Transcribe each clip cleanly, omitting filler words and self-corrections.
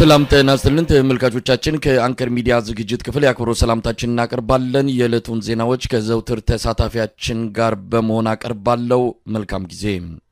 ሰላም ጤና ይስጥልን ተመልካቾቻችን ከአንከር ሚዲያ ዝግጅት ክፍል ያክብሮ ሰላምታችንን እናቀርባለን። የዕለቱን ዜናዎች ከዘውትር ተሳታፊያችን ጋር በመሆን አቀርባለሁ። መልካም ጊዜ።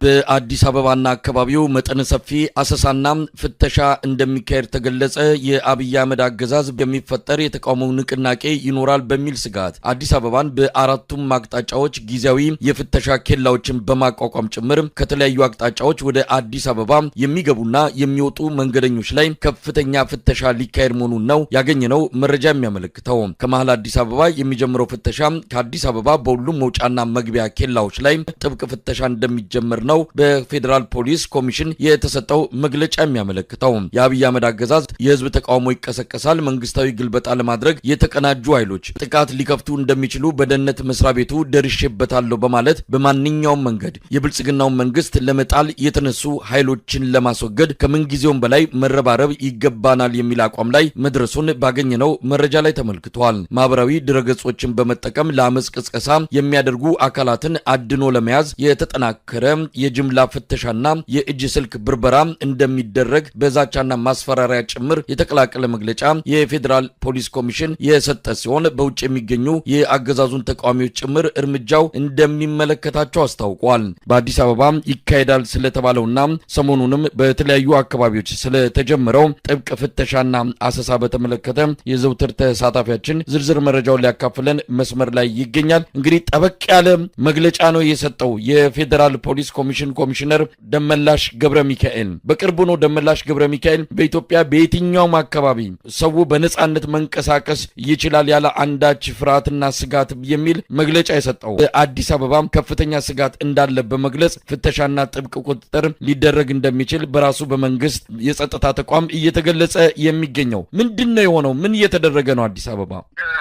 በአዲስ አበባና አካባቢው መጠነ ሰፊ አሰሳና ፍተሻ እንደሚካሄድ ተገለጸ። የአብይ አህመድ አገዛዝ የሚፈጠር የተቃውሞ ንቅናቄ ይኖራል በሚል ስጋት አዲስ አበባን በአራቱም አቅጣጫዎች ጊዜያዊ የፍተሻ ኬላዎችን በማቋቋም ጭምር ከተለያዩ አቅጣጫዎች ወደ አዲስ አበባ የሚገቡና የሚወጡ መንገደኞች ላይ ከፍተኛ ፍተሻ ሊካሄድ መሆኑን ነው ያገኘነው መረጃ የሚያመለክተው። ከመሃል አዲስ አበባ የሚጀምረው ፍተሻ ከአዲስ አበባ በሁሉም መውጫና መግቢያ ኬላዎች ላይ ጥብቅ ፍተሻ እንደሚጀምር ነው በፌዴራል ፖሊስ ኮሚሽን የተሰጠው መግለጫ የሚያመለክተው። የአብይ አህመድ አገዛዝ የህዝብ ተቃውሞ ይቀሰቀሳል፣ መንግስታዊ ግልበጣ ለማድረግ የተቀናጁ ኃይሎች ጥቃት ሊከፍቱ እንደሚችሉ በደህንነት መስሪያ ቤቱ ደርሼበታለሁ በማለት በማንኛውም መንገድ የብልጽግናውን መንግስት ለመጣል የተነሱ ኃይሎችን ለማስወገድ ከምንጊዜውም በላይ መረባረብ ይገባናል የሚል አቋም ላይ መድረሱን ባገኘነው መረጃ ላይ ተመልክቷል። ማህበራዊ ድረገጾችን በመጠቀም ለአመጽ ቅስቀሳ የሚያደርጉ አካላትን አድኖ ለመያዝ የተጠናከረ የጅምላ ፍተሻና የእጅ ስልክ ብርበራ እንደሚደረግ በዛቻና ማስፈራሪያ ጭምር የተቀላቀለ መግለጫ የፌዴራል ፖሊስ ኮሚሽን የሰጠ ሲሆን በውጭ የሚገኙ የአገዛዙን ተቃዋሚዎች ጭምር እርምጃው እንደሚመለከታቸው አስታውቋል። በአዲስ አበባ ይካሄዳል ስለተባለውና ሰሞኑንም በተለያዩ አካባቢዎች ስለተጀመረው ጥብቅ ፍተሻና አሰሳ በተመለከተ የዘውትር ተሳታፊያችን ዝርዝር መረጃውን ሊያካፍለን መስመር ላይ ይገኛል። እንግዲህ ጠበቅ ያለ መግለጫ ነው የሰጠው የፌዴራል ፖሊስ ኮሚሽን ኮሚሽነር ደመላሽ ገብረ ሚካኤል። በቅርቡ ነው ደመላሽ ገብረ ሚካኤል በኢትዮጵያ በየትኛውም አካባቢ ሰው በነጻነት መንቀሳቀስ ይችላል ያለ አንዳች ፍርሃትና ስጋት የሚል መግለጫ የሰጠው። በአዲስ አበባ ከፍተኛ ስጋት እንዳለ በመግለጽ ፍተሻና ጥብቅ ቁጥጥር ሊደረግ እንደሚችል በራሱ በመንግስት የጸጥታ ተቋም እየተገለጸ የሚገኘው ምንድነው የሆነው? ምን እየተደረገ ነው? አዲስ አበባ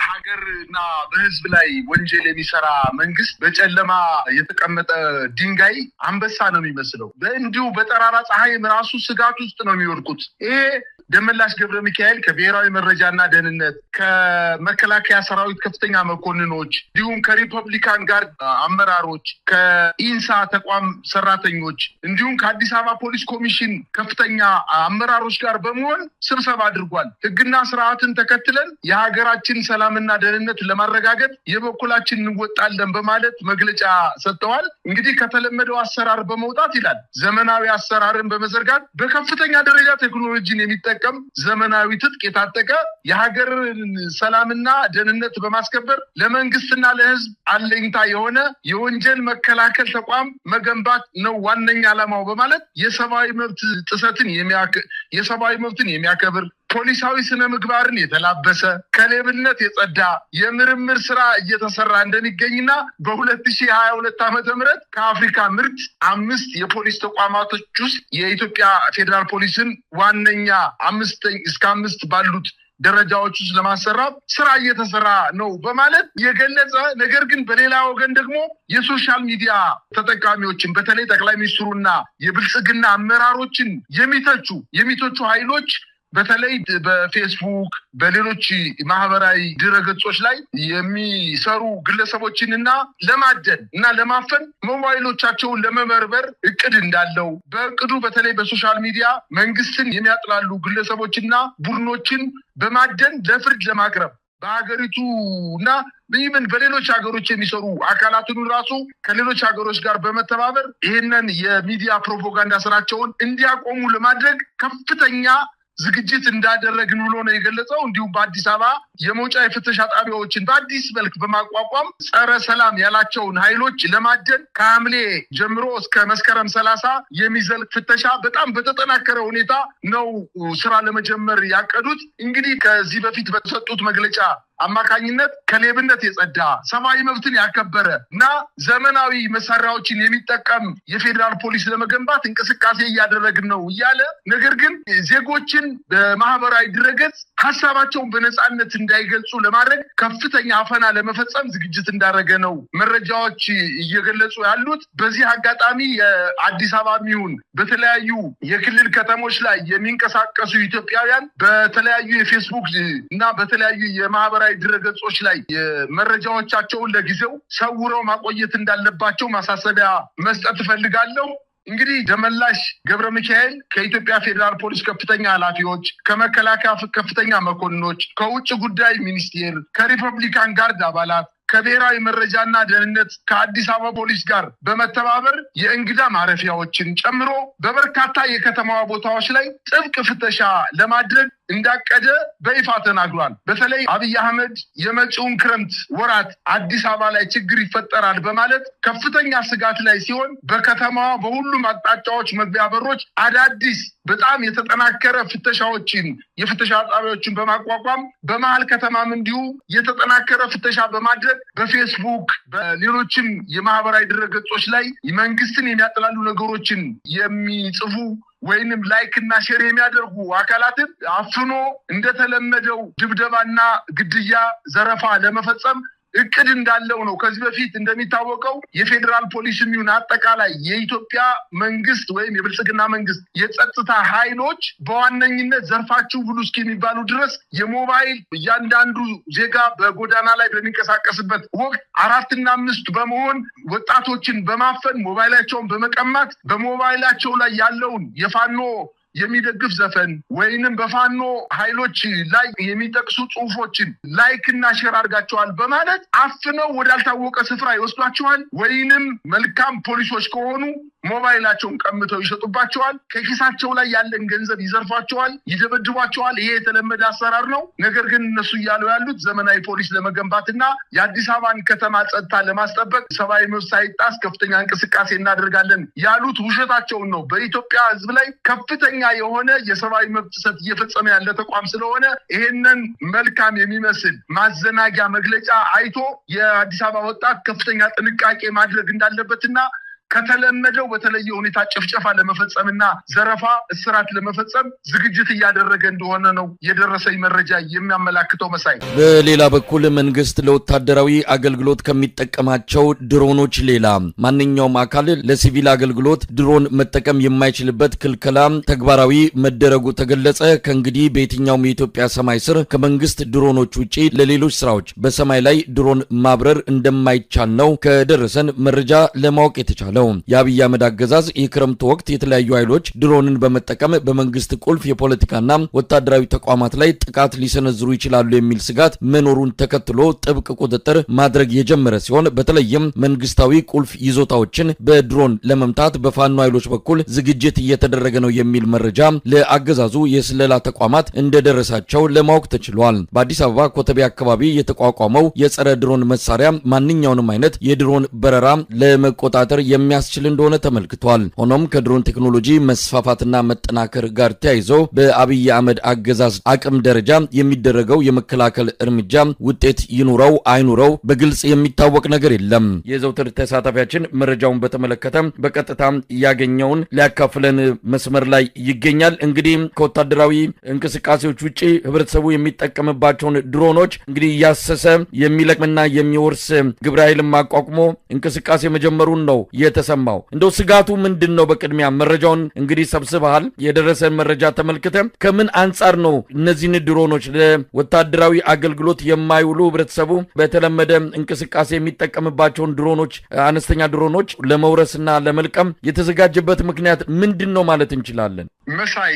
ሀገርና በህዝብ ላይ ወንጀል የሚሰራ መንግስት በጨለማ የተቀመጠ ድንጋይ አንበሳ ነው የሚመስለው። በእንዲሁ በጠራራ ፀሐይም ራሱ ስጋት ውስጥ ነው የሚወድቁት። ይሄ ደመላሽ ገብረ ሚካኤል ከብሔራዊ መረጃና ደህንነት ከመከላከያ ሰራዊት ከፍተኛ መኮንኖች እንዲሁም ከሪፐብሊካን ጋርድ አመራሮች ከኢንሳ ተቋም ሰራተኞች እንዲሁም ከአዲስ አበባ ፖሊስ ኮሚሽን ከፍተኛ አመራሮች ጋር በመሆን ስብሰባ አድርጓል። ህግና ስርዓትን ተከትለን የሀገራችን ሰላምና ደህንነት ለማረጋገጥ የበኩላችን እንወጣለን በማለት መግለጫ ሰጥተዋል። እንግዲህ ከተለመደው አሰራር በመውጣት ይላል ዘመናዊ አሰራርን በመዘርጋት በከፍተኛ ደረጃ ቴክኖሎጂን የሚጠቀም ዘመናዊ ትጥቅ የታጠቀ የሀገርን ሰላምና ደህንነት በማስከበር ለመንግስትና ለህዝብ አለኝታ የሆነ የወንጀል መከላከል ተቋም መገንባት ነው ዋነኛ ዓላማው በማለት የሰብአዊ መብትን የሚያከብር ፖሊሳዊ ስነ ምግባርን የተላበሰ ከሌብነት የጸዳ የምርምር ስራ እየተሰራ እንደሚገኝና በ2022 ዓ.ም ከአፍሪካ ምርጥ 5 የፖሊስ ተቋማቶች ውስጥ የኢትዮጵያ ፌዴራል ፖሊስን ዋነኛ 5 ባሉት ደረጃዎች ውስጥ ለማሰራት ስራ እየተሰራ ነው በማለት የገለጸ። ነገር ግን በሌላ ወገን ደግሞ የሶሻል ሚዲያ ተጠቃሚዎችን በተለይ ጠቅላይ ሚኒስትሩና የብልጽግና አመራሮችን የሚተቹ ኃይሎች በተለይ በፌስቡክ በሌሎች ማህበራዊ ድረገጾች ላይ የሚሰሩ ግለሰቦችንና ለማደን እና ለማፈን ሞባይሎቻቸውን ለመበርበር እቅድ እንዳለው በእቅዱ በተለይ በሶሻል ሚዲያ መንግስትን የሚያጥላሉ ግለሰቦችና ቡድኖችን በማደን ለፍርድ ለማቅረብ በሀገሪቱና ኢቨን በሌሎች ሀገሮች የሚሰሩ አካላትን ራሱ ከሌሎች ሀገሮች ጋር በመተባበር ይህንን የሚዲያ ፕሮፓጋንዳ ስራቸውን እንዲያቆሙ ለማድረግ ከፍተኛ ዝግጅት እንዳደረግን ብሎ ነው የገለጸው። እንዲሁም በአዲስ አበባ የመውጫ የፍተሻ ጣቢያዎችን በአዲስ መልክ በማቋቋም ጸረ ሰላም ያላቸውን ኃይሎች ለማደን ከሐምሌ ጀምሮ እስከ መስከረም 30 የሚዘልቅ ፍተሻ በጣም በተጠናከረ ሁኔታ ነው ስራ ለመጀመር ያቀዱት። እንግዲህ ከዚህ በፊት በተሰጡት መግለጫ አማካኝነት ከሌብነት የጸዳ ሰብአዊ መብትን ያከበረ እና ዘመናዊ መሳሪያዎችን የሚጠቀም የፌዴራል ፖሊስ ለመገንባት እንቅስቃሴ እያደረግን ነው እያለ ነገር ግን ዜጎችን በማህበራዊ ድረገጽ ሀሳባቸውን በነፃነት እንዳይገልጹ ለማድረግ ከፍተኛ አፈና ለመፈጸም ዝግጅት እንዳደረገ ነው መረጃዎች እየገለጹ ያሉት። በዚህ አጋጣሚ የአዲስ አበባ ሚሆን በተለያዩ የክልል ከተሞች ላይ የሚንቀሳቀሱ ኢትዮጵያውያን በተለያዩ የፌስቡክ እና በተለያዩ የማህበራዊ ድረገጾች ላይ መረጃዎቻቸውን ለጊዜው ሰውረው ማቆየት እንዳለባቸው ማሳሰቢያ መስጠት እፈልጋለሁ። እንግዲህ ደመላሽ ገብረ ሚካኤል ከኢትዮጵያ ፌዴራል ፖሊስ ከፍተኛ ኃላፊዎች፣ ከመከላከያ ከፍተኛ መኮንኖች፣ ከውጭ ጉዳይ ሚኒስቴር፣ ከሪፐብሊካን ጋርድ አባላት፣ ከብሔራዊ መረጃና ደህንነት ከአዲስ አበባ ፖሊስ ጋር በመተባበር የእንግዳ ማረፊያዎችን ጨምሮ በበርካታ የከተማዋ ቦታዎች ላይ ጥብቅ ፍተሻ ለማድረግ እንዳቀደ በይፋ ተናግሯል። በተለይ አብይ አህመድ የመጪውን ክረምት ወራት አዲስ አበባ ላይ ችግር ይፈጠራል በማለት ከፍተኛ ስጋት ላይ ሲሆን በከተማዋ በሁሉም አቅጣጫዎች መግቢያ በሮች አዳዲስ በጣም የተጠናከረ ፍተሻዎችን የፍተሻ ጣቢያዎችን በማቋቋም በመሃል ከተማም እንዲሁ የተጠናከረ ፍተሻ በማድረግ በፌስቡክ በሌሎችም የማህበራዊ ድረገጾች ላይ መንግስትን የሚያጠላሉ ነገሮችን የሚጽፉ ወይንም ላይክ እና ሼር የሚያደርጉ አካላትን አፍኖ እንደተለመደው ድብደባና ግድያ፣ ዘረፋ ለመፈጸም እቅድ እንዳለው ነው። ከዚህ በፊት እንደሚታወቀው የፌዴራል ፖሊስም ይሁን አጠቃላይ የኢትዮጵያ መንግስት ወይም የብልጽግና መንግስት የጸጥታ ኃይሎች በዋነኝነት ዘርፋችሁ ብሉ እስከሚባሉ ድረስ የሞባይል እያንዳንዱ ዜጋ በጎዳና ላይ በሚንቀሳቀስበት ወቅት 4 እና 5 በመሆን ወጣቶችን በማፈን ሞባይላቸውን በመቀማት በሞባይላቸው ላይ ያለውን የፋኖ የሚደግፍ ዘፈን ወይንም በፋኖ ኃይሎች ላይ የሚጠቅሱ ጽሁፎችን ላይክ እና ሼር አድርጋቸዋል በማለት አፍነው ወዳልታወቀ ስፍራ ይወስዷቸዋል። ወይንም መልካም ፖሊሶች ከሆኑ ሞባይላቸውን ቀምተው ይሸጡባቸዋል። ከኪሳቸው ላይ ያለን ገንዘብ ይዘርፏቸዋል፣ ይደበድቧቸዋል። ይሄ የተለመደ አሰራር ነው። ነገር ግን እነሱ እያሉ ያሉት ዘመናዊ ፖሊስ ለመገንባትና የአዲስ አበባን ከተማ ጸጥታ ለማስጠበቅ ሰብአዊ መብት ሳይጣስ ከፍተኛ እንቅስቃሴ እናደርጋለን ያሉት ውሸታቸውን ነው። በኢትዮጵያ ሕዝብ ላይ ከፍተኛ የሆነ የሰብአዊ መብት ጥሰት እየፈጸመ ያለ ተቋም ስለሆነ ይሄንን መልካም የሚመስል ማዘናጊያ መግለጫ አይቶ የአዲስ አበባ ወጣት ከፍተኛ ጥንቃቄ ማድረግ እንዳለበትና ከተለመደው በተለየ ሁኔታ ጭፍጨፋ ለመፈጸምና ዘረፋ፣ እስራት ለመፈጸም ዝግጅት እያደረገ እንደሆነ ነው የደረሰኝ መረጃ የሚያመላክተው። መሳይ፣ በሌላ በኩል መንግስት ለወታደራዊ አገልግሎት ከሚጠቀማቸው ድሮኖች ሌላ ማንኛውም አካል ለሲቪል አገልግሎት ድሮን መጠቀም የማይችልበት ክልከላ ተግባራዊ መደረጉ ተገለጸ። ከእንግዲህ በየትኛውም የኢትዮጵያ ሰማይ ስር ከመንግስት ድሮኖች ውጪ ለሌሎች ስራዎች በሰማይ ላይ ድሮን ማብረር እንደማይቻል ነው ከደረሰን መረጃ ለማወቅ የተቻለ። የአብይ አህመድ አገዛዝ የክረምት ወቅት የተለያዩ ኃይሎች ድሮንን በመጠቀም በመንግስት ቁልፍ የፖለቲካና ወታደራዊ ተቋማት ላይ ጥቃት ሊሰነዝሩ ይችላሉ የሚል ስጋት መኖሩን ተከትሎ ጥብቅ ቁጥጥር ማድረግ የጀመረ ሲሆን በተለይም መንግስታዊ ቁልፍ ይዞታዎችን በድሮን ለመምታት በፋኖ ኃይሎች በኩል ዝግጅት እየተደረገ ነው የሚል መረጃ ለአገዛዙ የስለላ ተቋማት እንደደረሳቸው ለማወቅ ተችሏል። በአዲስ አበባ ኮተቤ አካባቢ የተቋቋመው የጸረ ድሮን መሳሪያ ማንኛውንም አይነት የድሮን በረራ ለመቆጣጠር የሚያስችል እንደሆነ ተመልክቷል። ሆኖም ከድሮን ቴክኖሎጂ መስፋፋትና መጠናከር ጋር ተያይዞ በአብይ አህመድ አገዛዝ አቅም ደረጃ የሚደረገው የመከላከል እርምጃ ውጤት ይኑረው አይኑረው በግልጽ የሚታወቅ ነገር የለም። የዘውትር ተሳታፊያችን መረጃውን በተመለከተ በቀጥታ ያገኘውን ሊያካፍለን መስመር ላይ ይገኛል። እንግዲህ ከወታደራዊ እንቅስቃሴዎች ውጪ ህብረተሰቡ የሚጠቀምባቸውን ድሮኖች እንግዲህ እያሰሰ የሚለቅምና የሚወርስ ግብረ ኃይልን ማቋቁሞ እንቅስቃሴ መጀመሩን ነው የተሰማው። እንደው ስጋቱ ምንድነው? በቅድሚያ መረጃውን እንግዲህ ሰብስበሃል። የደረሰን መረጃ ተመልክተ ከምን አንጻር ነው እነዚህን ድሮኖች ለወታደራዊ አገልግሎት የማይውሉ ህብረተሰቡ በተለመደ እንቅስቃሴ የሚጠቀምባቸውን ድሮኖች አነስተኛ ድሮኖች ለመውረስና ለመልቀም የተዘጋጀበት ምክንያት ምንድነው ማለት እንችላለን? መሳይ፣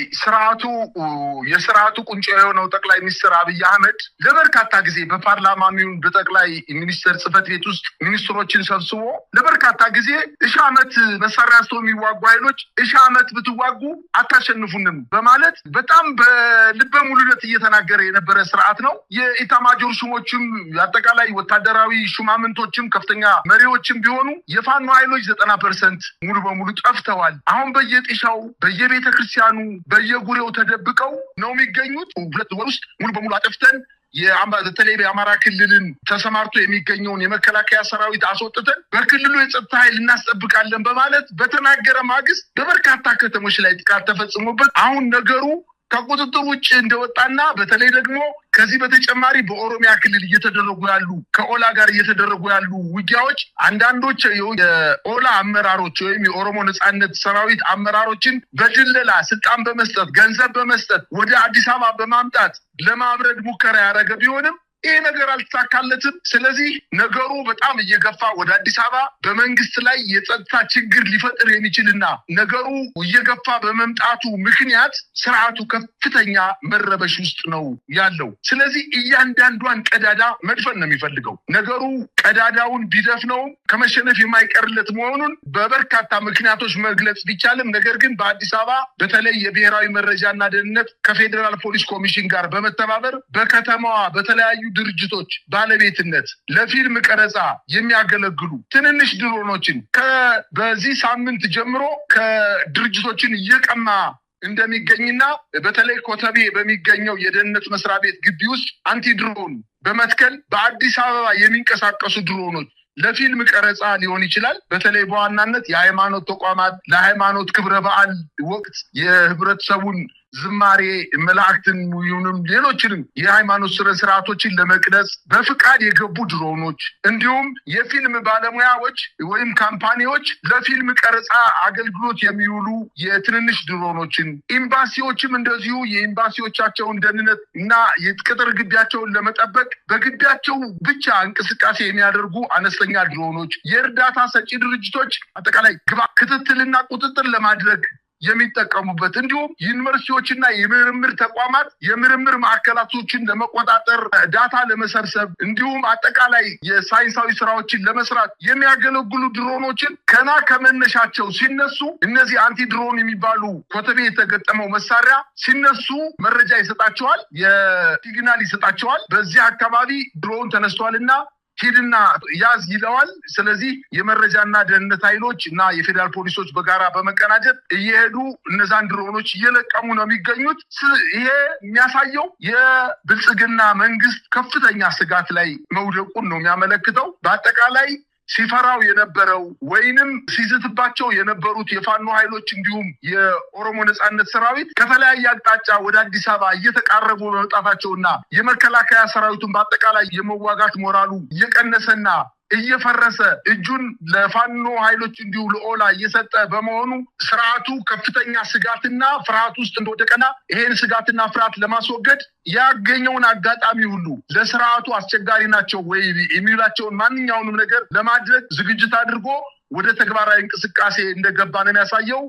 የስርዓቱ ቁንጮ የሆነው ጠቅላይ ሚኒስትር አብይ አህመድ ለበርካታ ጊዜ በፓርላማ ሚሆን በጠቅላይ ሚኒስትር ጽህፈት ቤት ውስጥ ሚኒስትሮችን ሰብስቦ ለበርካታ ጊዜ እሺ ዓመት መሳሪያ አንስቶ የሚዋጉ ኃይሎች እሺ ዓመት ብትዋጉ አታሸንፉንም በማለት በጣም በልበ ሙሉነት እየተናገረ የነበረ ስርዓት ነው። የኢታማጆር ሹሞችም አጠቃላይ ወታደራዊ ሹማምንቶችም ከፍተኛ መሪዎችም ቢሆኑ የፋኖ ኃይሎች 90% ሙሉ በሙሉ ጠፍተዋል። አሁን በየጤሻው በየቤተ ክርስቲያኑ በየጉሬው ተደብቀው ነው የሚገኙት። 2 ወር ውስጥ ሙሉ በሙሉ አጠፍተን በተለይ በአማራ ክልልን ተሰማርቶ የሚገኘውን የመከላከያ ሰራዊት አስወጥተን በክልሉ የጸጥታ ኃይል እናስጠብቃለን በማለት በተናገረ ማግስት በበርካታ ከተሞች ላይ ጥቃት ተፈጽሞበት አሁን ነገሩ ከቁጥጥር ውጭ እንደወጣና በተለይ ደግሞ ከዚህ በተጨማሪ በኦሮሚያ ክልል እየተደረጉ ያሉ ከኦላ ጋር እየተደረጉ ያሉ ውጊያዎች አንዳንዶች የኦላ አመራሮች ወይም የኦሮሞ ነጻነት ሰራዊት አመራሮችን በድለላ ስልጣን በመስጠት ገንዘብ በመስጠት ወደ አዲስ አበባ በማምጣት ለማብረድ ሙከራ ያደረገ ቢሆንም ይሄ ነገር አልተሳካለትም። ስለዚህ ነገሩ በጣም እየገፋ ወደ አዲስ አበባ በመንግስት ላይ የጸጥታ ችግር ሊፈጥር የሚችልና ነገሩ እየገፋ በመምጣቱ ምክንያት ስርዓቱ ከፍተኛ መረበሽ ውስጥ ነው ያለው። ስለዚህ እያንዳንዷን ቀዳዳ መድፈን ነው የሚፈልገው። ነገሩ ቀዳዳውን ቢደፍነው ከመሸነፍ የማይቀርለት መሆኑን በበርካታ ምክንያቶች መግለጽ ቢቻልም ነገር ግን በአዲስ አበባ በተለይ የብሔራዊ መረጃና ደህንነት ከፌዴራል ፖሊስ ኮሚሽን ጋር በመተባበር በከተማዋ በተለያዩ ድርጅቶች ባለቤትነት ለፊልም ቀረጻ የሚያገለግሉ ትንንሽ ድሮኖችን በዚህ ሳምንት ጀምሮ ከድርጅቶችን እየቀማ እንደሚገኝና በተለይ ኮተቤ በሚገኘው የደህንነት መስሪያ ቤት ግቢ ውስጥ አንቲ ድሮን በመትከል በአዲስ አበባ የሚንቀሳቀሱ ድሮኖች ለፊልም ቀረጻ ሊሆን ይችላል። በተለይ በዋናነት የሃይማኖት ተቋማት ለሃይማኖት ክብረ በዓል ወቅት የህብረተሰቡን ዝማሬ መላእክትን ይሁንም ሌሎችንም የሃይማኖት ስርዓቶችን ለመቅረጽ በፍቃድ የገቡ ድሮኖች እንዲሁም የፊልም ባለሙያዎች ወይም ካምፓኒዎች ለፊልም ቀረጻ አገልግሎት የሚውሉ የትንንሽ ድሮኖችን ኤምባሲዎችም እንደዚሁ የኤምባሲዎቻቸውን ደህንነት እና የቅጥር ግቢያቸውን ለመጠበቅ በግቢያቸው ብቻ እንቅስቃሴ የሚያደርጉ አነስተኛ ድሮኖች የእርዳታ ሰጪ ድርጅቶች አጠቃላይ ክትትልና ቁጥጥር ለማድረግ የሚጠቀሙበት እንዲሁም ዩኒቨርሲቲዎችና የምርምር ተቋማት የምርምር ማዕከላቶችን ለመቆጣጠር ዳታ ለመሰብሰብ እንዲሁም አጠቃላይ የሳይንሳዊ ስራዎችን ለመስራት የሚያገለግሉ ድሮኖችን ከመነሻቸው ሲነሱ እነዚህ አንቲ ድሮን የሚባሉ ኮተቤ የተገጠመው መሳሪያ ሲነሱ መረጃ ይሰጣቸዋል፣ የሲግናል ይሰጣቸዋል። በዚህ አካባቢ ድሮን ተነስቷልና ሂድና ያዝ ይለዋል። ስለዚህ የመረጃና ደህንነት ኃይሎች እና የፌዴራል ፖሊሶች በጋራ በመቀናጀት እየሄዱ እነዛን ድሮኖች እየለቀሙ ነው የሚገኙት። ይሄ የሚያሳየው የብልጽግና መንግስት ከፍተኛ ስጋት ላይ መውደቁን ነው የሚያመለክተው። በአጠቃላይ ሲፈራው የነበረው ወይንም ሲዝትባቸው የነበሩት የፋኖ ኃይሎች እንዲሁም የኦሮሞ ነጻነት ሰራዊት ከተለያየ አቅጣጫ ወደ አዲስ አበባ እየተቃረቡ በመጣታቸውና የመከላከያ ሰራዊቱን በአጠቃላይ የመዋጋት ሞራሉ እየቀነሰና እየፈረሰ እጁን ለፋኖ ኃይሎች እንዲሁ ለኦላ እየሰጠ በመሆኑ ስርዓቱ ከፍተኛ ስጋትና ፍርሃት ውስጥ እንደወደቀና ይሄን ስጋትና ፍርሃት ለማስወገድ ያገኘውን አጋጣሚ ሁሉ ለስርዓቱ አስቸጋሪ ናቸው ወይ የሚላቸውን ማንኛውንም ነገር ለማድረግ ዝግጅት አድርጎ ወደ ተግባራዊ እንቅስቃሴ እንደገባ ነው የሚያሳየው።